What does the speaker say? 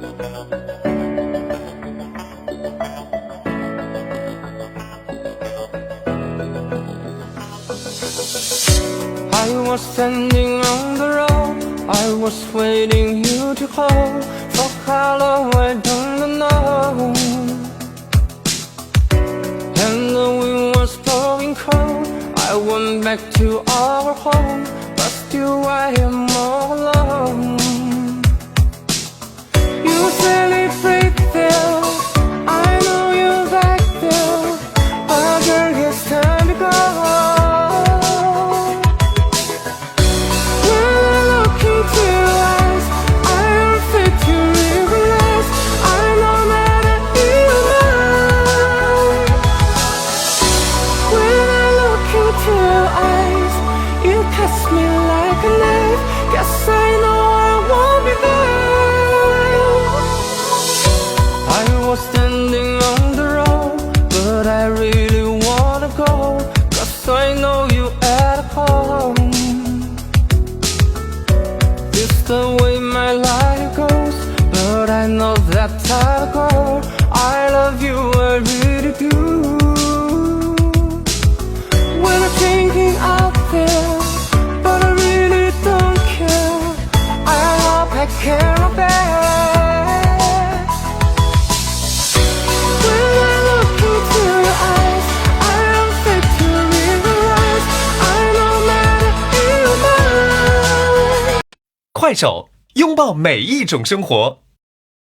I was standing on the road, I was waiting you to call. For how long I don't know. And the wind was blowing cold, I went back to our home, but still I am all alone. You celebrate there, I know you're back there, but girl, it's time to go. Standing on the road, but I really wanna go, 'cause I know you at home. It's the way my life goes, but I know that I'll go. I love you, I really do. When I'm thinking out there, but I really don't care, I hope I care of that.快手，拥抱每一种生活。